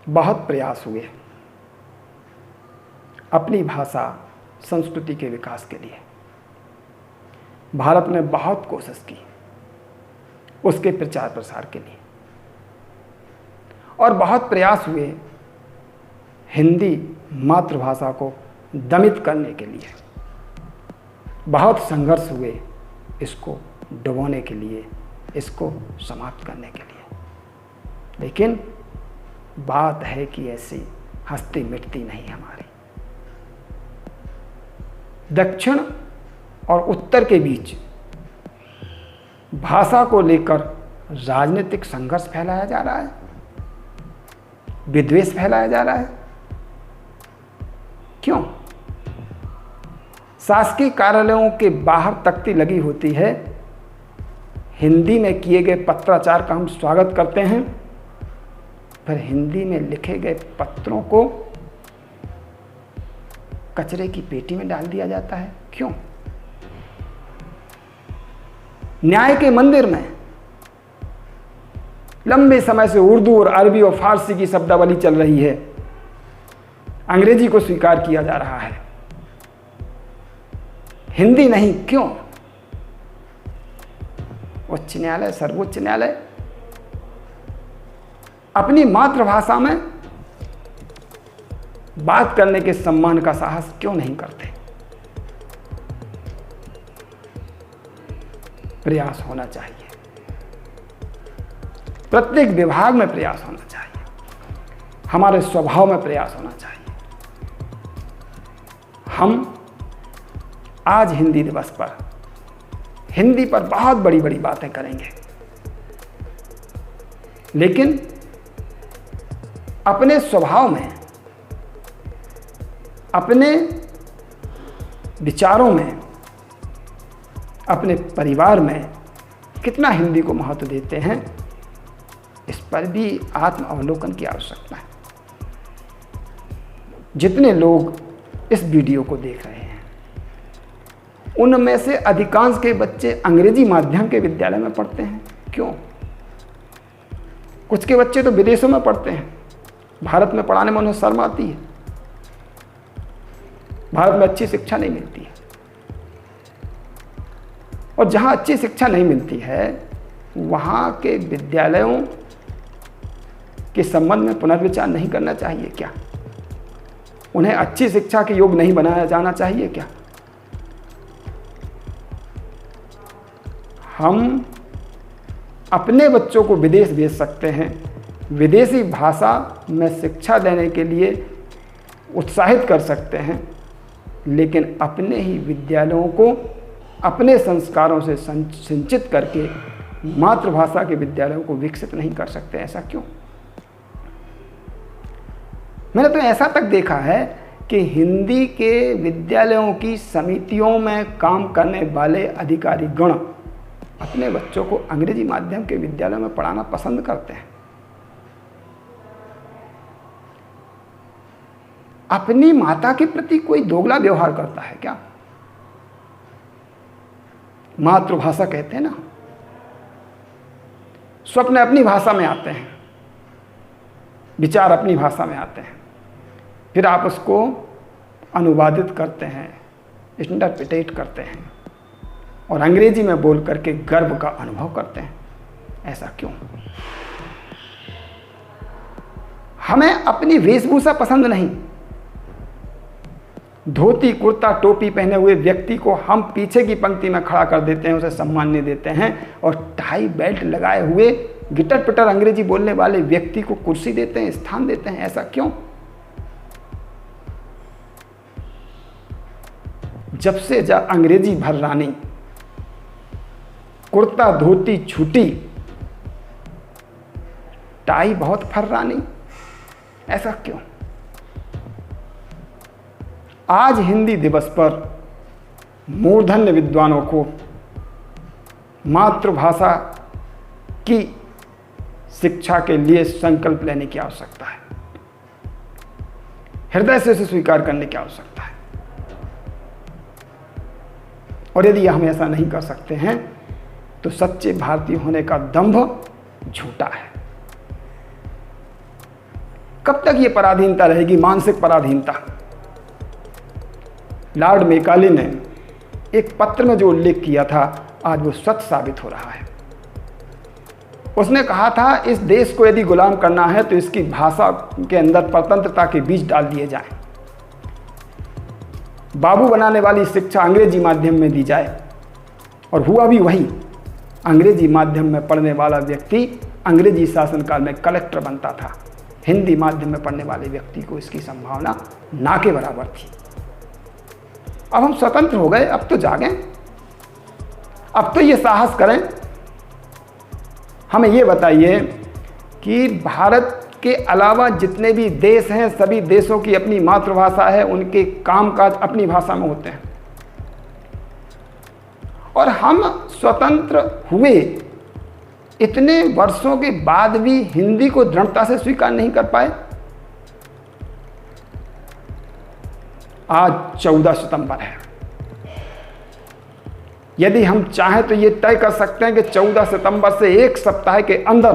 बहुत प्रयास हुए अपनी भाषा संस्कृति के विकास के लिए। भारत ने बहुत कोशिश की उसके प्रचार प्रसार के लिए, और बहुत प्रयास हुए हिंदी मातृभाषा को दमित करने के लिए। बहुत संघर्ष हुए इसको डुबोने के लिए, इसको समाप्त करने के लिए। लेकिन बात है कि ऐसी हस्ती मिटती नहीं हमारी। दक्षिण और उत्तर के बीच भाषा को लेकर राजनीतिक संघर्ष फैलाया जा रहा है, विद्वेष फैलाया जा रहा है। क्यों? शासकीय कार्यालयों के बाहर तख्ती लगी होती है, हिंदी में किए गए पत्राचार का हम स्वागत करते हैं, पर हिंदी में लिखे गए पत्रों को कचरे की पेटी में डाल दिया जाता है। क्यों? न्याय के मंदिर में लंबे समय से उर्दू और अरबी और फारसी की शब्दावली चल रही है, अंग्रेजी को स्वीकार किया जा रहा है, हिंदी नहीं। क्यों? उच्च न्यायालय, सर्वोच्च न्यायालय अपनी मातृभाषा में बात करने के सम्मान का साहस क्यों नहीं करते? प्रयास होना चाहिए, प्रत्येक विभाग में प्रयास होना चाहिए, हमारे स्वभाव में प्रयास होना चाहिए। हम आज हिंदी दिवस पर हिंदी पर बहुत बड़ी बड़ी बातें करेंगे, लेकिन अपने स्वभाव में, अपने विचारों में, अपने परिवार में कितना हिंदी को महत्व देते हैं, इस पर भी आत्म अवलोकन की आवश्यकता है। जितने लोग इस वीडियो को देख रहे हैं उनमें से अधिकांश के बच्चे अंग्रेजी माध्यम के विद्यालय में पढ़ते हैं। क्यों? कुछ के बच्चे तो विदेशों में पढ़ते हैं, भारत में पढ़ाने में उन्हें शर्म आती है, भारत में अच्छी शिक्षा नहीं मिलती है। और जहां अच्छी शिक्षा नहीं मिलती है वहां के विद्यालयों के संबंध में पुनर्विचार नहीं करना चाहिए क्या? उन्हें अच्छी शिक्षा के योग्य नहीं बनाया जाना चाहिए क्या? हम अपने बच्चों को विदेश भेज सकते हैं, विदेशी भाषा में शिक्षा देने के लिए उत्साहित कर सकते हैं, लेकिन अपने ही विद्यालयों को अपने संस्कारों से सिंचित करके मातृभाषा के विद्यालयों को विकसित नहीं कर सकते। ऐसा क्यों? मैंने तो ऐसा तक देखा है कि हिंदी के विद्यालयों की समितियों में काम करने वाले अधिकारी गण अपने बच्चों को अंग्रेजी माध्यम के विद्यालयों में पढ़ाना पसंद करते हैं। अपनी माता के प्रति कोई दोगला व्यवहार करता है क्या? मातृभाषा कहते हैं ना, स्वप्न अपनी भाषा में आते हैं, विचार अपनी भाषा में आते हैं, फिर आप उसको अनुवादित करते हैं, इंटरप्रिटेट करते हैं और अंग्रेजी में बोल करके गर्व का अनुभव करते हैं। ऐसा क्यों? हमें अपनी वेशभूषा पसंद नहीं। धोती कुर्ता टोपी पहने हुए व्यक्ति को हम पीछे की पंक्ति में खड़ा कर देते हैं, उसे सम्मान नहीं देते हैं, और टाई बेल्ट लगाए हुए गिटर पिटर अंग्रेजी बोलने वाले व्यक्ति को कुर्सी देते हैं, स्थान देते हैं। ऐसा क्यों? जब से अंग्रेजी भररानी, कुर्ता धोती छूटी, टाई बहुत फर्रानी। ऐसा क्यों? आज हिंदी दिवस पर मूर्धन्य विद्वानों को मातृभाषा की शिक्षा के लिए संकल्प लेने की आवश्यकता है, हृदय से उसे स्वीकार करने की आवश्यकता है। और यदि हम ऐसा नहीं कर सकते हैं तो सच्चे भारतीय होने का दंभ झूठा है। कब तक ये पराधीनता रहेगी, मानसिक पराधीनता। लॉर्ड मैकाले ने एक पत्र में जो उल्लेख किया था आज वो सच साबित हो रहा है। उसने कहा था इस देश को यदि गुलाम करना है तो इसकी भाषा के अंदर परतंत्रता के बीज डाल दिए जाएं, बाबू बनाने वाली शिक्षा अंग्रेजी माध्यम में दी जाए। और हुआ भी वही, अंग्रेजी माध्यम में पढ़ने वाला व्यक्ति अंग्रेजी शासनकाल में कलेक्टर बनता था, हिंदी माध्यम में पढ़ने वाले व्यक्ति को इसकी संभावना ना के बराबर थी। अब हम स्वतंत्र हो गए, अब तो जागें, अब तो ये साहस करें। हमें ये बताइए कि भारत के अलावा जितने भी देश हैं, सभी देशों की अपनी मातृभाषा है, उनके कामकाज अपनी भाषा में होते हैं, और हम स्वतंत्र हुए इतने वर्षों के बाद भी हिंदी को दृढ़ता से स्वीकार नहीं कर पाए। आज 14 सितंबर है। यदि हम चाहें तो ये तय कर सकते हैं कि 14 सितंबर से एक सप्ताह के अंदर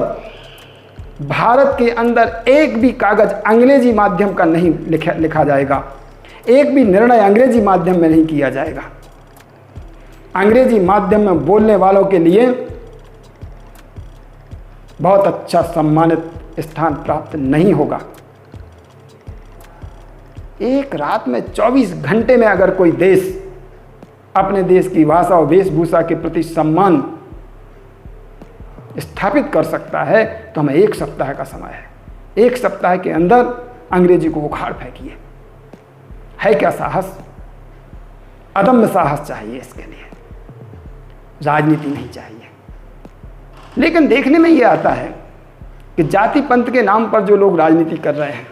भारत के अंदर एक भी कागज अंग्रेजी माध्यम का नहीं लिखा जाएगा, एक भी निर्णय अंग्रेजी माध्यम में नहीं किया जाएगा। अंग्रेजी माध्यम में बोलने वालों के लिए बहुत अच्छा सम्मानित स्थान प्राप्त नहीं होगा। एक रात में 24 घंटे में अगर कोई देश अपने देश की भाषा और वेशभूषा के प्रति सम्मान स्थापित कर सकता है तो हमें एक सप्ताह का समय है। एक सप्ताह के अंदर अंग्रेजी को उखाड़ फेंकिए। है क्या साहस? अदम्य साहस चाहिए इसके लिए, राजनीति नहीं चाहिए। लेकिन देखने में ये आता है कि जाति पंथ के नाम पर जो लोग राजनीति कर रहे हैं,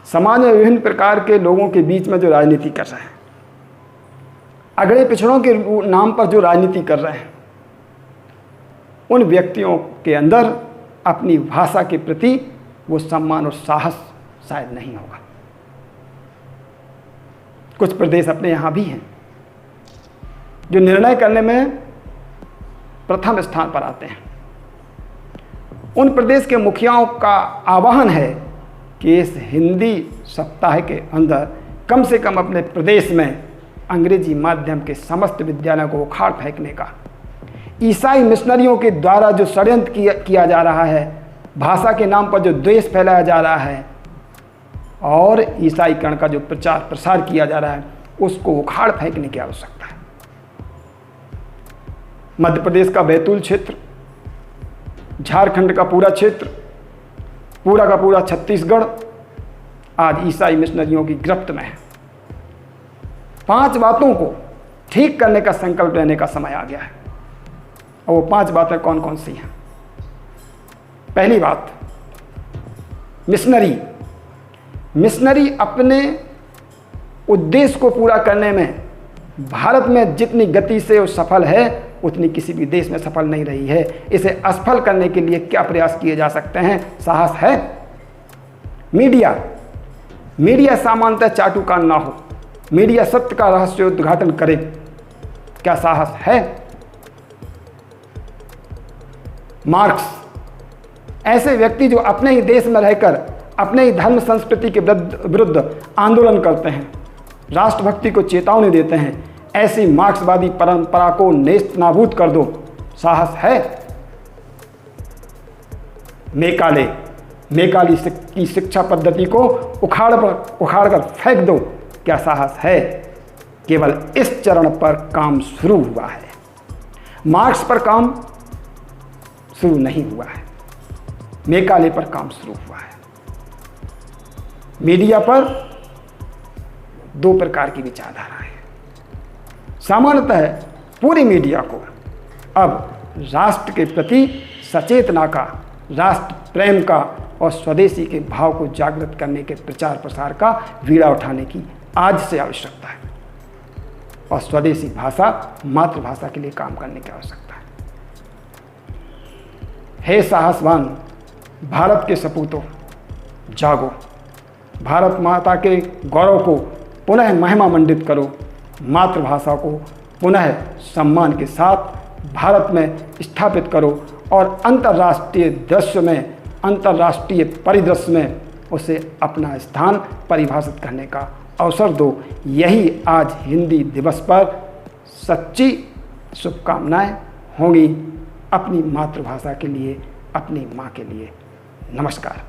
समाज में विभिन्न प्रकार के लोगों के बीच में जो राजनीति कर रहे हैं, अगड़े पिछड़ों के नाम पर जो राजनीति कर रहे हैं, उन व्यक्तियों के अंदर अपनी भाषा के प्रति वो सम्मान और साहस शायद नहीं होगा। कुछ प्रदेश अपने यहाँ भी हैं जो निर्णय करने में प्रथम स्थान पर आते हैं। उन प्रदेश के मुखियाओं का आह्वान है कि इस हिंदी सप्ताह के अंदर कम से कम अपने प्रदेश में अंग्रेजी माध्यम के समस्त विद्यालयों को उखाड़ फेंकने का, ईसाई मिशनरियों के द्वारा जो षड्यंत्र किया जा रहा है, भाषा के नाम पर जो द्वेष फैलाया जा रहा है और ईसाईकरण का जो प्रचार प्रसार किया जा रहा है, उसको उखाड़ फेंकने की आवश्यकता है। मध्य प्रदेश का बैतूल क्षेत्र, झारखंड का पूरा क्षेत्र, पूरा का पूरा छत्तीसगढ़ आज ईसाई मिशनरियों की गिरफ्त में है। 5 बातों को ठीक करने का संकल्प लेने का समय आ गया है। और वो 5 बातें कौन कौन सी हैं? पहली बात, मिशनरी अपने उद्देश्य को पूरा करने में भारत में जितनी गति से वो सफल है उतनी किसी भी देश में सफल नहीं रही है। इसे असफल करने के लिए क्या प्रयास किए जा सकते हैं? साहस है। मीडिया सामान्यतः चाटुकान ना हो, मीडिया सत्य का रहस्य उद्घाटन करे, क्या साहस है? मार्क्स, ऐसे व्यक्ति जो अपने ही देश में रहकर अपने ही धर्म संस्कृति के विरुद्ध आंदोलन करते हैं, राष्ट्रभक्ति को चेतावनी देते हैं, ऐसी मार्क्सवादी परंपरा को नेस्त नाबूद कर दो, साहस है? मैकाले की शिक्षा पद्धति को उखाड़ कर फेंक दो, क्या साहस है? केवल इस चरण पर काम शुरू हुआ है, मार्क्स पर काम शुरू नहीं हुआ है, मैकाले पर काम शुरू हुआ है। मीडिया पर 2 प्रकार की विचारधारा है। सामान्यतः पूरी मीडिया को अब राष्ट्र के प्रति सचेतना का, राष्ट्र प्रेम का और स्वदेशी के भाव को जागृत करने के प्रचार प्रसार का बीड़ा उठाने की आज से आवश्यकता है और स्वदेशी भाषा, मातृभाषा के लिए काम करने की आवश्यकता है। हे साहसवान भारत के सपूतों, जागो, भारत माता के गौरव को पुनः महिमा मंडित करो, मातृभाषा को पुनः सम्मान के साथ भारत में स्थापित करो और अंतर्राष्ट्रीय दृश्य में, अंतर्राष्ट्रीय परिदृश्य में उसे अपना स्थान परिभाषित करने का अवसर दो। यही आज हिंदी दिवस पर सच्ची शुभकामनाएं होंगी अपनी मातृभाषा के लिए, अपनी माँ के लिए। नमस्कार।